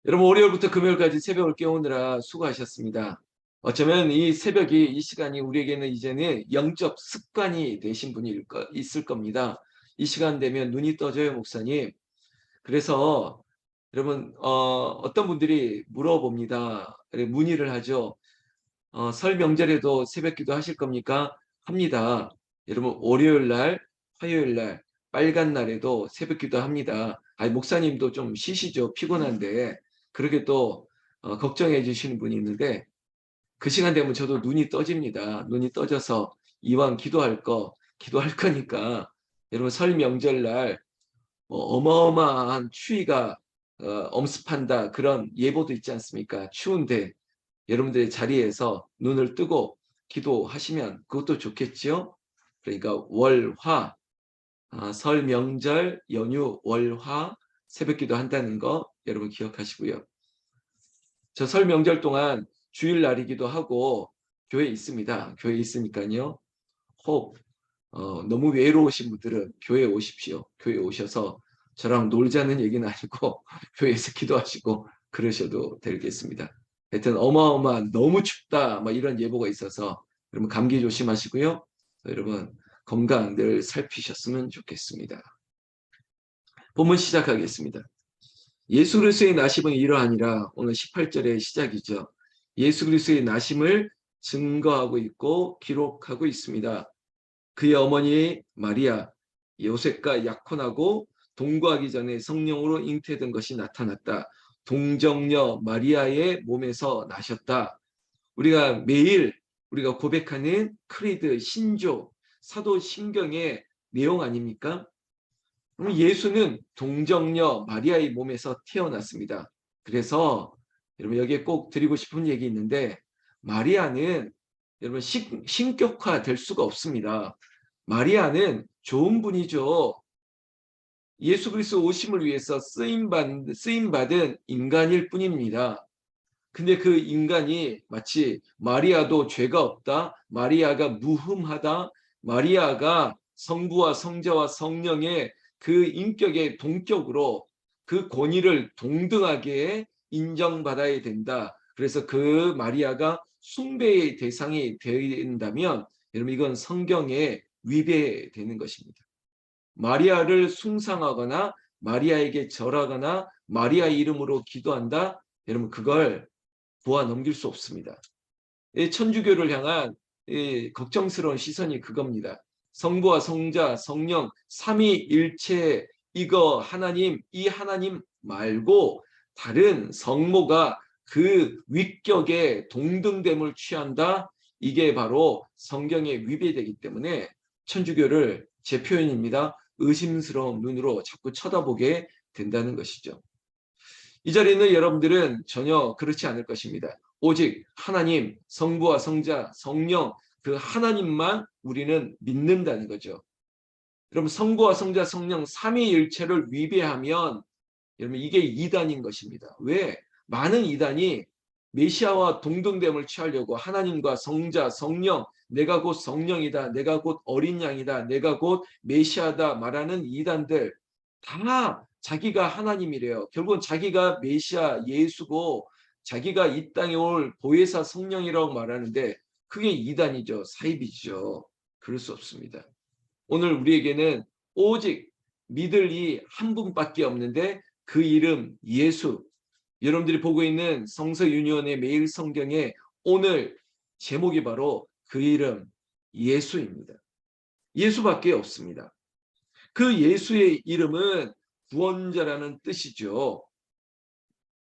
여러분, 월요일부터 금요일까지 새벽을 깨우느라 수고하셨습니다. 어쩌면 이 새벽이, 이 시간이 우리에게는 이제는 영적 습관이 되신 분이 있을 겁니다. 이 시간 되면 눈이 떠져요, 목사님. 그래서 여러분, 어떤 분들이 물어봅니다. 문의를 하죠. 설 명절에도 새벽 기도 하실 겁니까? 합니다. 여러분, 월요일 날, 화요일 날, 빨간 날에도 새벽 기도 합니다. 아니, 목사님도 좀 쉬시죠. 피곤한데. 그렇게 또 걱정해 주시는 분이 있는데, 그 시간 되면 저도 눈이 떠집니다. 눈이 떠져서 이왕 기도할 거니까, 여러분, 설 명절날 어마어마한 추위가 엄습한다. 그런 예보도 있지 않습니까? 추운데 여러분들의 자리에서 눈을 뜨고 기도하시면 그것도 좋겠지요. 그러니까 월화, 설 명절 연휴 월화 새벽기도 한다는 거 여러분 기억하시고요. 저 설 명절 동안 주일날이기도 하고 교회에 있습니다. 교회에 있으니까요. 혹 너무 외로우신 분들은 교회에 오십시오. 교회에 오셔서 저랑 놀자는 얘기는 아니고 교회에서 기도하시고 그러셔도 되겠습니다. 하여튼 어마어마한 너무 춥다 막 이런 예보가 있어서 여러분 감기 조심하시고요. 여러분 건강 늘 살피셨으면 좋겠습니다. 본문 시작하겠습니다. 예수 그리스도의 나심은 이러하니라. 오늘 18절의 시작이죠. 예수 그리스도의 나심을 증거하고 있고 기록하고 있습니다. 그의 어머니 마리아, 요셉과 약혼하고 동거하기 전에 성령으로 잉태된 것이 나타났다. 동정녀 마리아의 몸에서 나셨다. 우리가 매일 우리가 고백하는 크리드, 신조, 사도 신경의 내용 아닙니까? 예수는 동정녀 마리아의 몸에서 태어났습니다. 그래서 여러분 여기에 꼭 드리고 싶은 얘기 있는데 마리아는 여러분 신격화 될 수가 없습니다. 마리아는 좋은 분이죠. 예수 그리스도 오심을 위해서 쓰임받은 인간일 뿐입니다. 근데 그 인간이 마치 마리아도 죄가 없다, 마리아가 무흠하다, 마리아가 성부와 성자와 성령의 그 인격의 동격으로 그 권위를 동등하게 인정받아야 된다. 그래서 그 마리아가 숭배의 대상이 된다면 여러분 이건 성경에 위배되는 것입니다. 마리아를 숭상하거나 마리아에게 절하거나 마리아 이름으로 기도한다. 여러분 그걸 보아 넘길 수 없습니다. 천주교를 향한 걱정스러운 시선이 그겁니다. 성부와 성자, 성령, 삼위일체 이거 하나님, 이 하나님 말고 다른 성모가 그 위격에 동등됨을 취한다. 이게 바로 성경에 위배되기 때문에 천주교를 제 표현입니다. 의심스러운 눈으로 자꾸 쳐다보게 된다는 것이죠. 이 자리는 여러분들은 전혀 그렇지 않을 것입니다. 오직 하나님, 성부와 성자, 성령 그 하나님만 우리는 믿는다는 거죠. 여러분 성부와 성자, 성령 삼위일체를 위배하면 여러분 이게 이단인 것입니다. 왜? 많은 이단이 메시아와 동등됨을 취하려고 하나님과 성자, 성령, 내가 곧 성령이다, 내가 곧 어린 양이다, 내가 곧 메시아다 말하는 이단들 다 자기가 하나님이래요. 결국은 자기가 메시아 예수고 자기가 이 땅에 올 보혜사 성령이라고 말하는데 그게 이단이죠. 사이비죠. 그럴 수 없습니다. 오늘 우리에게는 오직 믿을 이 한 분밖에 없는데 그 이름 예수. 여러분들이 보고 있는 성서유니온의 매일 성경에 오늘 제목이 바로 그 이름 예수입니다. 예수밖에 없습니다. 그 예수의 이름은 구원자라는 뜻이죠.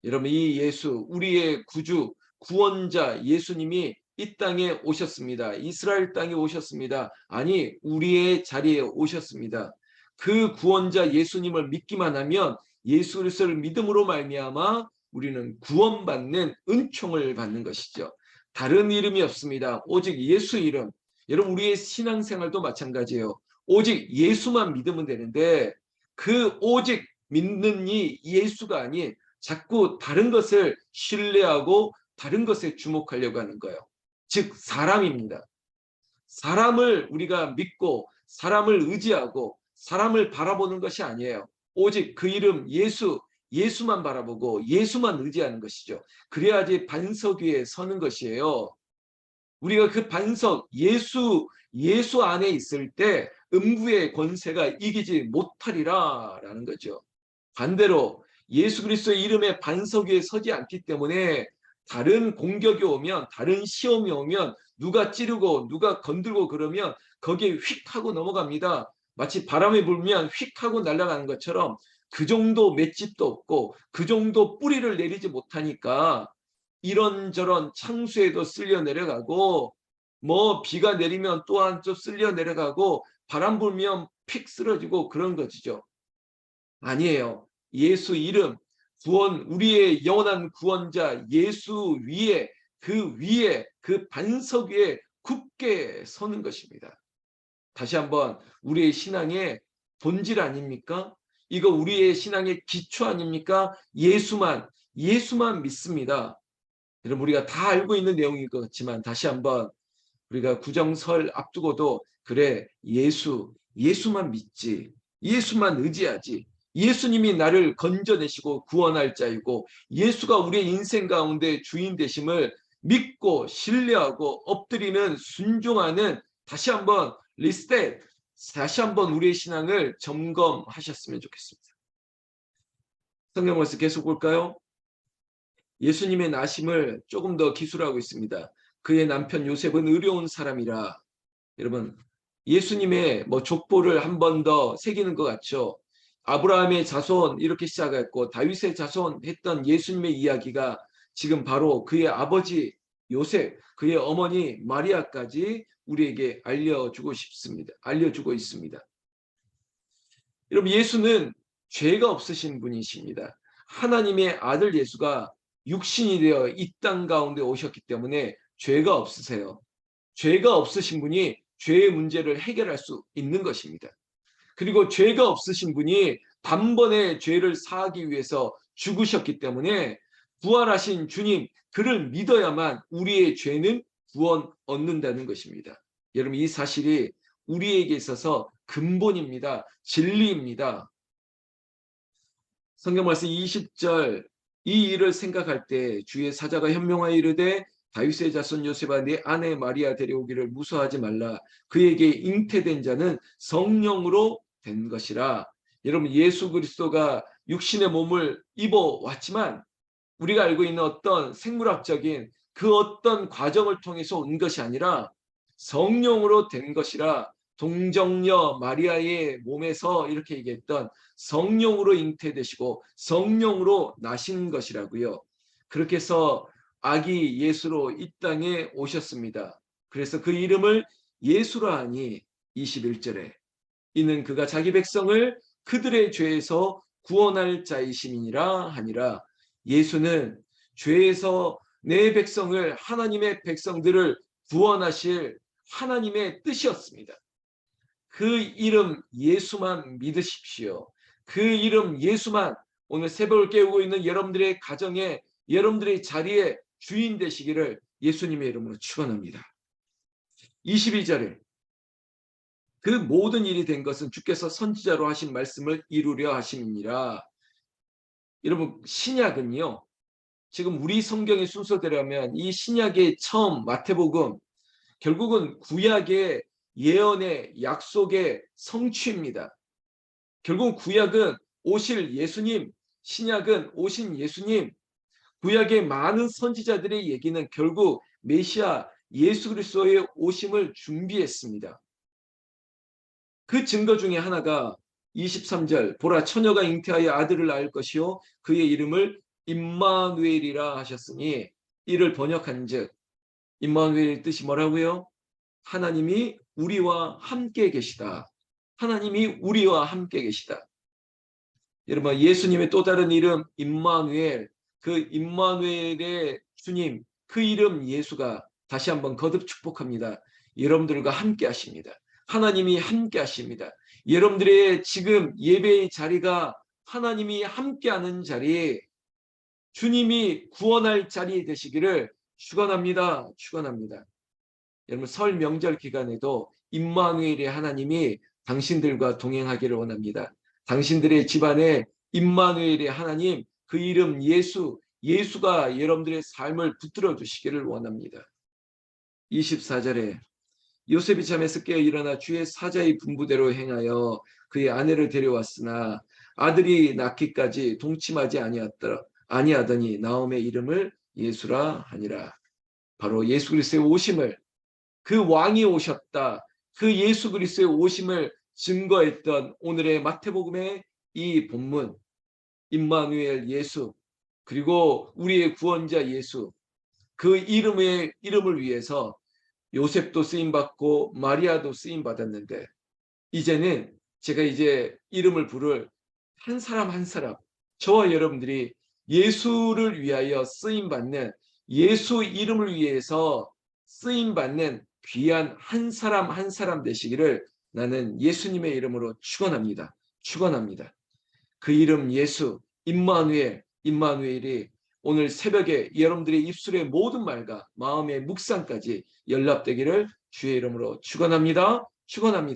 여러분 이 예수 우리의 구주 구원자 예수님이 이 땅에 오셨습니다. 이스라엘 땅에 오셨습니다. 아니 우리의 자리에 오셨습니다. 그 구원자 예수님을 믿기만 하면 예수 그리스도를 믿음으로 말미암아 우리는 구원받는 은총을 받는 것이죠. 다른 이름이 없습니다. 오직 예수 이름. 여러분 우리의 신앙생활도 마찬가지예요. 오직 예수만 믿으면 되는데 그 오직 믿는 이 예수가 아닌 자꾸 다른 것을 신뢰하고 다른 것에 주목하려고 하는 거예요. 즉 사람입니다. 사람을 우리가 믿고 사람을 의지하고 사람을 바라보는 것이 아니에요. 오직 그 이름 예수 예수만 바라보고 예수만 의지하는 것이죠. 그래야지 반석 위에 서는 것이에요. 우리가 그 반석 예수 안에 있을 때 음부의 권세가 이기지 못하리라 라는 거죠. 반대로 예수 그리스도의 이름의 반석 위에 서지 않기 때문에 다른 공격이 오면, 다른 시험이 오면 누가 찌르고 누가 건들고 그러면 거기에 휙 하고 넘어갑니다. 마치 바람이 불면 휙 하고 날아가는 것처럼 그 정도 맷집도 없고 그 정도 뿌리를 내리지 못하니까 이런저런 창수에도 쓸려 내려가고, 뭐 비가 내리면 또 한쪽 쓸려 내려가고, 바람 불면 픽 쓰러지고 그런 것이죠. 아니에요. 예수 이름, 구원, 우리의 영원한 구원자 예수 위에 그 반석 위에 굳게 서는 것입니다. 다시 한번, 우리의 신앙의 본질 아닙니까? 이거 우리의 신앙의 기초 아닙니까? 예수만 믿습니다. 여러분, 우리가 다 알고 있는 내용인 것 같지만 다시 한번 우리가 구정설 앞두고도, 그래, 예수만 믿지, 예수만 의지하지, 예수님이 나를 건져내시고 구원할 자이고 예수가 우리의 인생 가운데 주인 되심을 믿고 신뢰하고 엎드리는, 순종하는, 다시 한번 리스펙, 다시 한번 우리의 신앙을 점검하셨으면 좋겠습니다. 성경 말씀 계속 볼까요? 예수님의 나심을 조금 더 기술하고 있습니다. 그의 남편 요셉은 의로운 사람이라. 여러분, 예수님의 족보를 한 번 더 새기는 것 같죠. 아브라함의 자손 이렇게 시작했고 다윗의 자손 했던 예수님의 이야기가 지금 바로 그의 아버지 요셉, 그의 어머니 마리아까지 우리에게 알려주고 있습니다. 여러분, 예수는 죄가 없으신 분이십니다. 하나님의 아들 예수가 육신이 되어 이 땅 가운데 오셨기 때문에 죄가 없으세요. 죄가 없으신 분이 죄의 문제를 해결할 수 있는 것입니다. 그리고 죄가 없으신 분이 단번에 죄를 사하기 위해서 죽으셨기 때문에 부활하신 주님, 그를 믿어야만 우리의 죄는 구원 얻는다는 것입니다. 여러분, 이 사실이 우리에게 있어서 근본입니다. 진리입니다. 성경 말씀 20절, 이 일을 생각할 때 주의 사자가 현명하여 이르되 다윗의 자손 요셉아 네 아내 마리아 데려오기를 무서워하지 말라. 그에게 잉태된 자는 성령으로 된 것이라. 여러분, 예수 그리스도가 육신의 몸을 입어 왔지만 우리가 알고 있는 어떤 생물학적인 그 어떤 과정을 통해서 온 것이 아니라 성령으로 된 것이라. 동정녀 마리아의 몸에서 이렇게 얘기했던 성령으로 잉태되시고 성령으로 나신 것이라고요. 그렇게 해서 아기 예수로 이 땅에 오셨습니다. 그래서 그 이름을 예수라 하니 21절에 이는 그가 자기 백성을 그들의 죄에서 구원할 자이심이니라 하니라. 예수는 죄에서 내 백성을, 하나님의 백성들을 구원하실 하나님의 뜻이었습니다. 그 이름 예수만 믿으십시오. 그 이름 예수만 오늘 새벽을 깨우고 있는 여러분들의 가정에, 여러분들의 자리에 주인 되시기를 예수님의 이름으로 축원합니다. 22절에 그 모든 일이 된 것은 주께서 선지자로 하신 말씀을 이루려 하심이니라. 여러분, 신약은요, 지금 우리 성경의 순서대로라면 이 신약의 처음 마태복음, 결국은 구약의 예언의 약속의 성취입니다. 결국 구약은 오실 예수님, 신약은 오신 예수님, 구약의 많은 선지자들의 얘기는 결국 메시아 예수 그리스도의 오심을 준비했습니다. 그 증거 중에 하나가 23절 보라 처녀가 잉태하여 아들을 낳을 것이요 그의 이름을 임마누엘이라 하셨으니, 이를 번역한즉 임마누엘의 뜻이 뭐라고요? 하나님이 우리와 함께 계시다. 하나님이 우리와 함께 계시다. 여러분, 예수님의 또 다른 이름 임마누엘, 그 임마누엘의 주님, 그 이름 예수가 다시 한번 거듭 축복합니다. 여러분들과 함께 하십니다. 하나님이 함께 하십니다. 여러분들의 지금 예배의 자리가 하나님이 함께하는 자리, 주님이 구원할 자리 되시기를 축원합니다. 축원합니다. 여러분, 설 명절 기간에도 임마누엘의 하나님이 당신들과 동행하기를 원합니다. 당신들의 집안에 임마누엘의 하나님, 그 이름 예수, 예수가 여러분들의 삶을 붙들어 주시기를 원합니다. 24절에 요셉이 잠에서 깨어 일어나 주의 사자의 분부대로 행하여 그의 아내를 데려왔으나 아들이 낳기까지 동침하지 아니하더니 나옴의 이름을 예수라 하니라. 바로 예수 그리스도의 오심을, 그 왕이 오셨다, 그 예수 그리스도의 오심을 증거했던 오늘의 마태복음의 이 본문, 임마누엘 예수, 그리고 우리의 구원자 예수, 그 이름을 위해서 요셉도 쓰임받고 마리아도 쓰임받았는데, 이제는 제가 이제 이름을 부를 한 사람 한 사람, 저와 여러분들이 예수를 위하여 쓰임받는, 예수 이름을 위해서 쓰임받는 귀한 한 사람 한 사람 되시기를 나는 예수님의 이름으로 축원합니다. 축원합니다. 그 이름 예수, 임마누엘이 오늘 새벽에 여러분들의 입술의 모든 말과 마음의 묵상까지 연락되기를 주의 이름으로 축원합니다. 축원합니다.